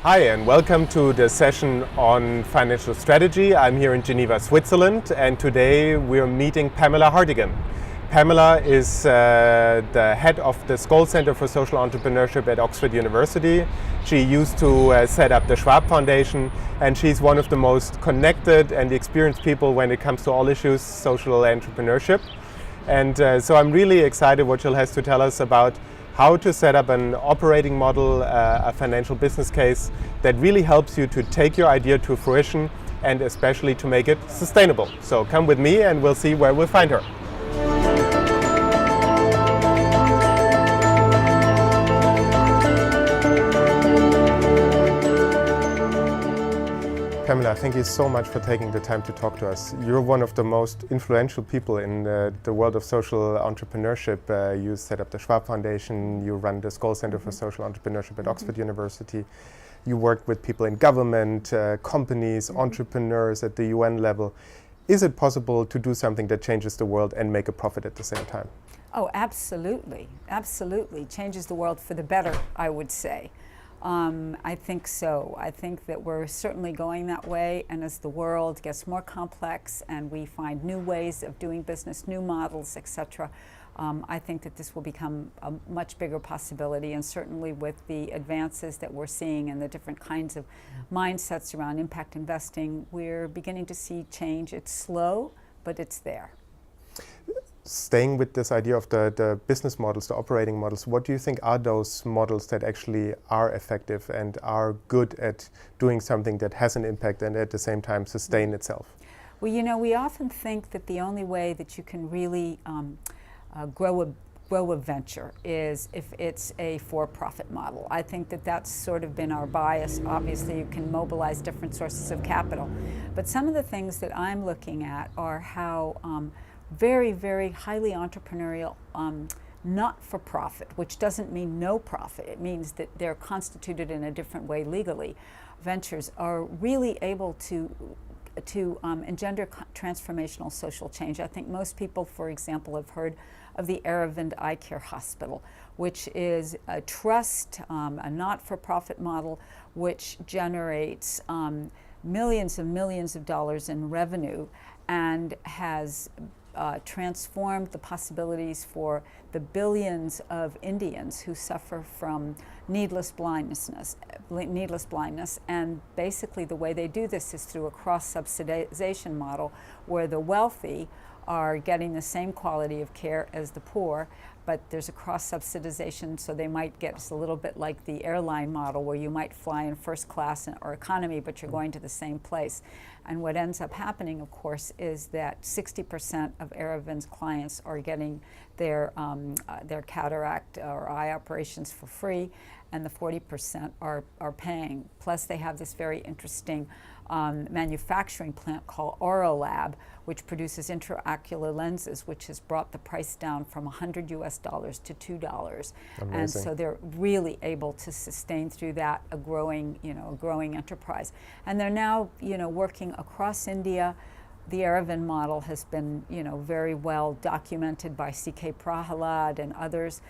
Hi and welcome to the session on financial strategy. I'm here in Geneva, Switzerland, and today we're meeting Pamela Hartigan. Pamela is the head of the Skoll Centre for Social Entrepreneurship at Oxford University. She used to set up the Schwab Foundation, and she's one of the most connected and experienced people when it comes to all issues social entrepreneurship. And so I'm really excited what she has to tell us about how to set up an operating model, a financial business case that really helps you to take your idea to fruition and especially to make it sustainable. So come with me and we'll see where we'll find her. Pamela, thank you so much for taking the time to talk to us. You're one of the most influential people in the world of social entrepreneurship. You set up the Schwab Foundation, you run the Skoll Centre for Social Entrepreneurship at Oxford University. You work with people in government, companies, entrepreneurs at the UN level. Is it possible to do something that changes the world and make a profit at the same time? Oh, absolutely. Absolutely. Changes the world for the better, I would say. I think so. I think that we're certainly going that way, and as the world gets more complex and we find new ways of doing business, new models, etc., I think that this will become a much bigger possibility, and certainly with the advances that we're seeing and the different kinds of mindsets around impact investing, we're beginning to see change. It's slow, but it's there. Staying with this idea of the business models, the operating models, what do you think are those models that actually are effective and are good at doing something that has an impact and at the same time sustain itself? Well, you know, we often think that the only way that you can really grow a venture is if it's a for-profit model. I think that that's sort of been our bias. Obviously, you can mobilize different sources of capital. But some of the things that I'm looking at are how very, very highly entrepreneurial, not-for-profit, which doesn't mean no profit. It means that they're constituted in a different way legally. Ventures are really able to engender transformational social change. I think most people, for example, have heard of the Aravind Eye Care Hospital, which is a trust, a not-for-profit model, which generates millions and millions of dollars in revenue and has transformed the possibilities for the billions of Indians who suffer from needless blindness. And basically the way they do this is through a cross-subsidization model where the wealthy are getting the same quality of care as the poor, but there's a cross-subsidization, so they might get a little bit like the airline model where you might fly in first class or economy, but you're going to the same place. And what ends up happening, of course, is that 60% of Aravind's clients are getting their cataract or eye operations for free, and the 40% are paying. Plus, they have this very interesting manufacturing plant called Orolab, which produces intraocular lenses, which has brought the price down from $100 to $2. Amazing. And so they're really able to sustain through that a growing enterprise. And they're now, working across India. The Aravind model has been, very well documented by C.K. Prahalad and others.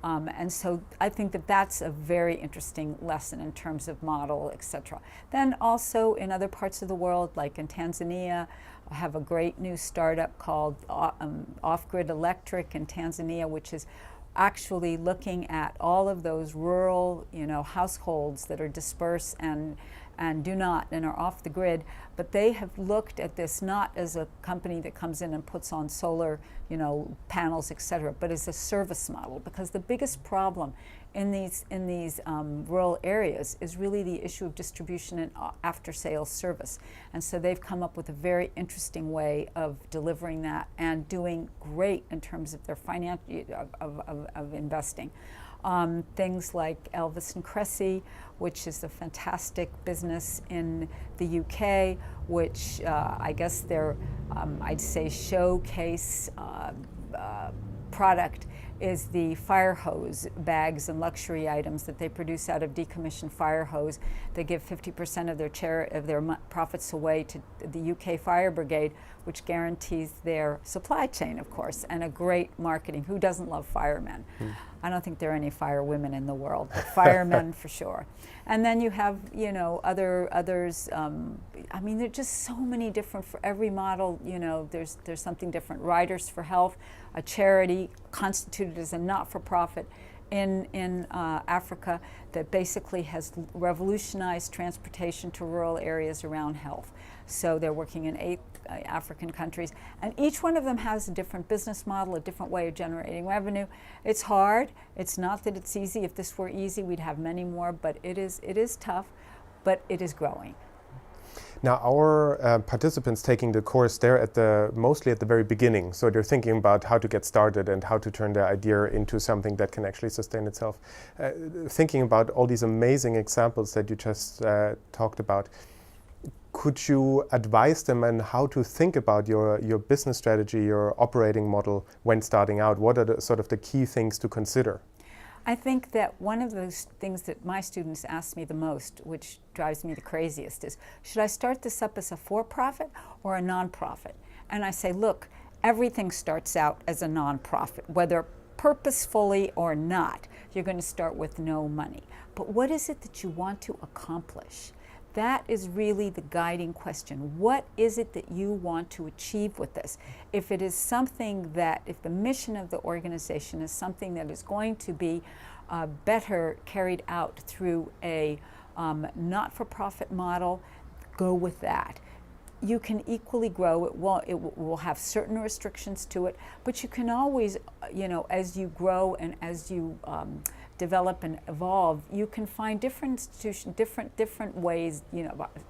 And so I think that that's a very interesting lesson in terms of model, etc. Then also in other parts of the world, like in Tanzania, I have a great new startup called Off-Grid Electric in Tanzania, which is actually looking at all of those rural, households that are dispersed and are off the grid, but they have looked at this not as a company that comes in and puts on solar, panels, etc., but as a service model, because the biggest problem in these rural areas is really the issue of distribution and after-sales service. And so they've come up with a very interesting way of delivering that and doing great in terms of their of investing. Things like Elvis and Cressy, which is a fantastic business in the UK, which I guess their, I'd say, showcase product is the fire hose bags and luxury items that they produce out of decommissioned fire hose. They give 50% of their profits away to the UK Fire Brigade, which guarantees their supply chain, of course, and a great marketing. Who doesn't love firemen? I don't think there are any fire women in the world, but firemen for sure. And then you have, others. I mean, there are just so many different, for every model, there's something different. Riders for Health, a charity constituted as a not-for-profit in Africa that basically has revolutionized transportation to rural areas around health. So they're working in 8 African countries, and each one of them has a different business model, a different way of generating revenue. It's hard. It's not that it's easy. If this were easy, we'd have many more, but it is tough, but it is growing. Now, our participants taking the course, they're mostly at the very beginning, so they're thinking about how to get started and how to turn their idea into something that can actually sustain itself. Thinking about all these amazing examples that you just talked about, could you advise them on how to think about your business strategy, your operating model when starting out? What are the sort of the key things to consider? I think that one of those things that my students ask me the most, which drives me the craziest, is, should I start this up as a for-profit or a non-profit? And I say, look, everything starts out as a non-profit, whether purposefully or not. You're going to start with no money. But what is it that you want to accomplish? That is really the guiding question. What is it that you want to achieve with this? If it is something that, if the mission of the organization is something that is going to be better carried out through a not-for-profit model, go with that. You can equally grow. It will have certain restrictions to it, but you can always, as you grow and as you develop and evolve, you can find different institutions, different ways,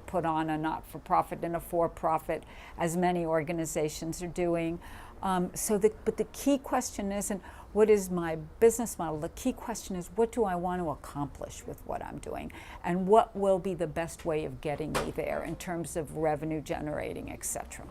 put on a not-for-profit and a for-profit, as many organizations are doing. But the key question isn't, what is my business model? The key question is, what do I want to accomplish with what I'm doing? And what will be the best way of getting me there in terms of revenue generating, etc.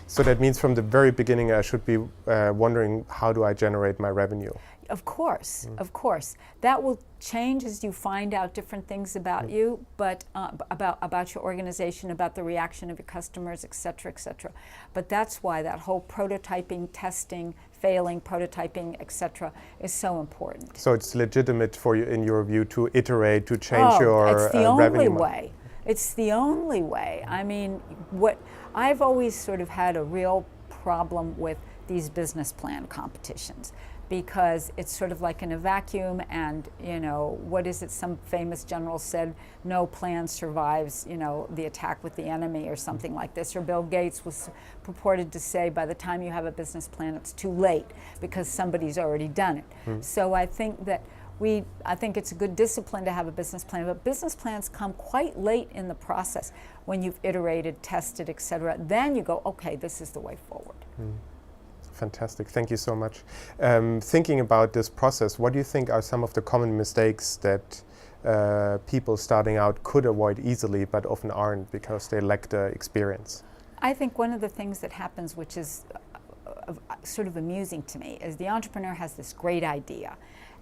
So that means from the very beginning I should be wondering, how do I generate my revenue? Of course, of course. That will change as you find out different things about you, but about your organization, about the reaction of your customers, et cetera, et cetera. But that's why that whole prototyping, testing, failing, prototyping, et cetera, is so important. So it's legitimate for you, in your view, to iterate, to change your revenue? It's the only way. It's the only way. I mean, what I've always sort of had a real problem with these business plan competitions, because it's sort of like in a vacuum, and what is it, some famous general said, no plan survives the attack with the enemy, or something like this. Or Bill Gates was purported to say, by the time you have a business plan, it's too late because somebody's already done it. So I think that I think it's a good discipline to have a business plan, but business plans come quite late in the process, when you've iterated, tested, etc. Then you go, okay, this is the way forward. Fantastic, thank you so much. Thinking about this process, what do you think are some of the common mistakes that people starting out could avoid easily, but often aren't because they lack the experience? I think one of the things that happens, which is sort of amusing to me, is the entrepreneur has this great idea.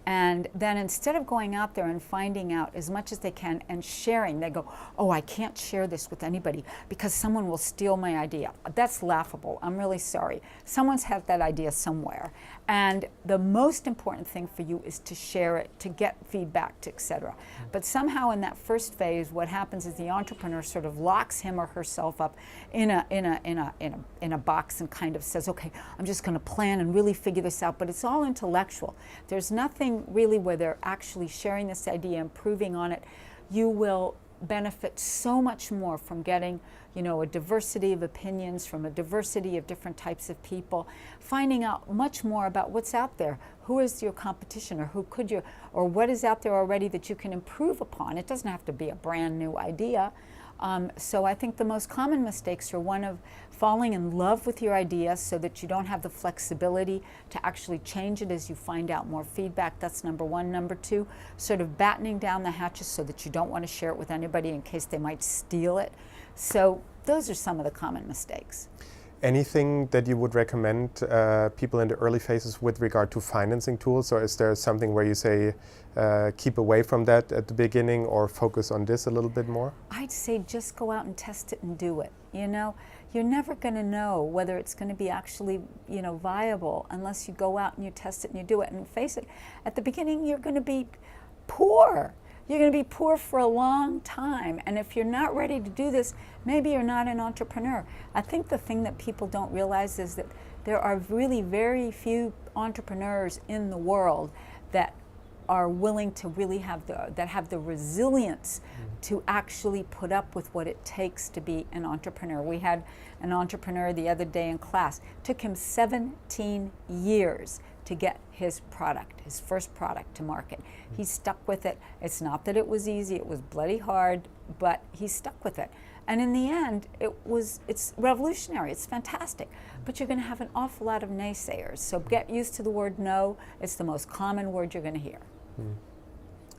And then instead of going out there and finding out as much as they can and sharing, they go, oh, I can't share this with anybody because someone will steal my idea. That's laughable. I'm really sorry. Someone's had that idea somewhere. And the most important thing for you is to share it, to get feedback, etc. But somehow in that first phase, what happens is the entrepreneur sort of locks him or herself up in a box and kind of says, okay, I'm just going to plan and really figure this out. But it's all intellectual. There's nothing really where they're actually sharing this idea, improving on it. You will benefit so much more from getting, a diversity of opinions from a diversity of different types of people, finding out much more about what's out there. Who is your competition, or who could you, or what is out there already that you can improve upon? It doesn't have to be a brand new idea. So I think the most common mistakes are one of falling in love with your idea so that you don't have the flexibility to actually change it as you find out more feedback. That's number one. Number two, sort of battening down the hatches so that you don't want to share it with anybody in case they might steal it. So those are some of the common mistakes. Anything that you would recommend people in the early phases with regard to financing tools, or is there something where you say keep away from that at the beginning or focus on this a little bit more? I'd say just go out and test it and do it. you're never going to know whether it's going to be actually, viable unless you go out and you test it and you do it. And face it, at the beginning you're going to be poor. You're going to be poor for a long time. And if you're not ready to do this, maybe you're not an entrepreneur. I think the thing that people don't realize is that there are really very few entrepreneurs in the world that are willing to really have the resilience to actually put up with what it takes to be an entrepreneur. We had an entrepreneur the other day in class. It took him 17 years to get his first product to market. He stuck with it. It's not that it was easy, it was bloody hard, but he stuck with it. And in the end, it's revolutionary, it's fantastic. But you're going to have an awful lot of naysayers. So get used to the word no. It's the most common word you're going to hear.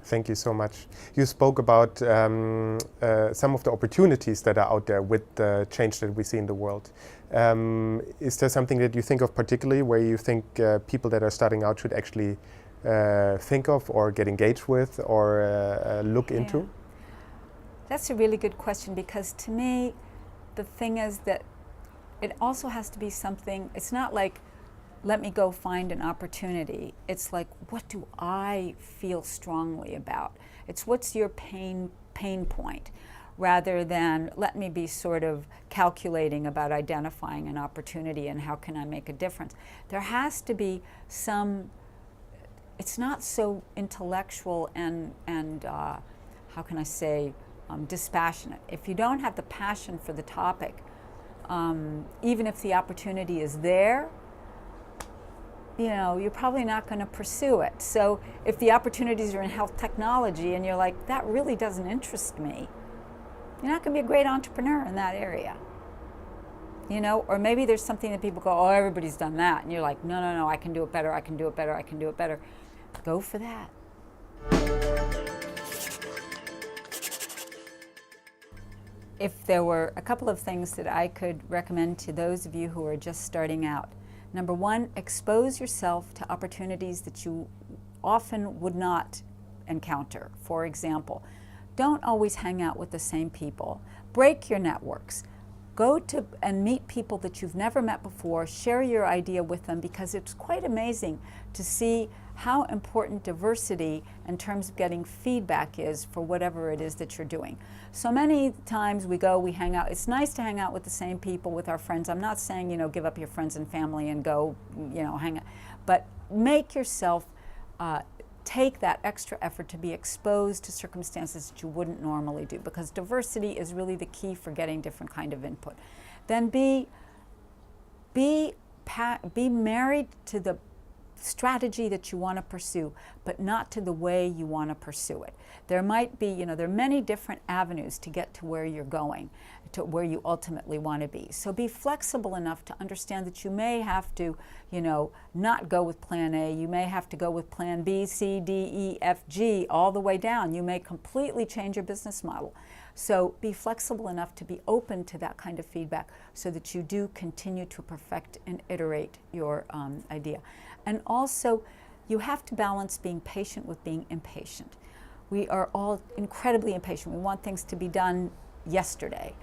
Thank you so much. You spoke about some of the opportunities that are out there with the change that we see in the world. Is there something that you think of particularly where you think people that are starting out should actually think of or get engaged with or look into? That's a really good question, because to me, the thing is that it also has to be something, it's not like, let me go find an opportunity. It's like, what do I feel strongly about? It's what's your pain point, rather than let me be sort of calculating about identifying an opportunity and how can I make a difference. There has to be some, it's not so intellectual and how can I say, dispassionate. If you don't have the passion for the topic, even if the opportunity is there, you're probably not going to pursue it. So if the opportunities are in health technology and you're like, that really doesn't interest me, you're not going to be a great entrepreneur in that area. Or maybe there's something that people go, oh, everybody's done that. And you're like, no, I can do it better, I can do it better, I can do it better. Go for that. If there were a couple of things that I could recommend to those of you who are just starting out. Number one, expose yourself to opportunities that you often would not encounter. For example, don't always hang out with the same people. Break your networks. Go to and meet people that you've never met before. Share your idea with them, because it's quite amazing to see how important diversity in terms of getting feedback is for whatever it is that you're doing. So many times we hang out. It's nice to hang out with the same people, with our friends. I'm not saying, give up your friends and family and go, hang out. But make yourself take that extra effort to be exposed to circumstances that you wouldn't normally do, because diversity is really the key for getting different kind of input. Then be married to the strategy that you want to pursue, but not to the way you want to pursue it. There might be, there are many different avenues to get to where you're going, to where you ultimately want to be. So be flexible enough to understand that you may have to, not go with plan A. You may have to go with plan B, C, D, E, F, G, all the way down. You may completely change your business model. So be flexible enough to be open to that kind of feedback so that you do continue to perfect and iterate your idea. And also, you have to balance being patient with being impatient. We are all incredibly impatient. We want things to be done yesterday.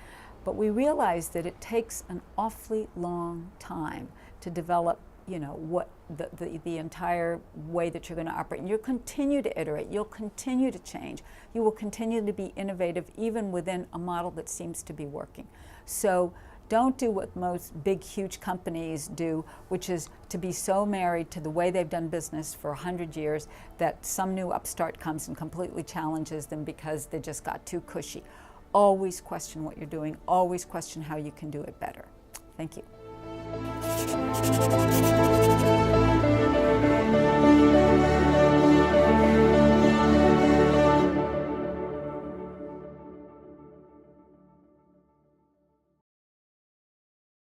But we realize that it takes an awfully long time to develop, what the entire way that you're going to operate. And you'll continue to iterate. You'll continue to change. You will continue to be innovative even within a model that seems to be working. So don't do what most big, huge companies do, which is to be so married to the way they've done business for 100 years that some new upstart comes and completely challenges them because they just got too cushy. Always question what you're doing. Always question how you can do it better. Thank you.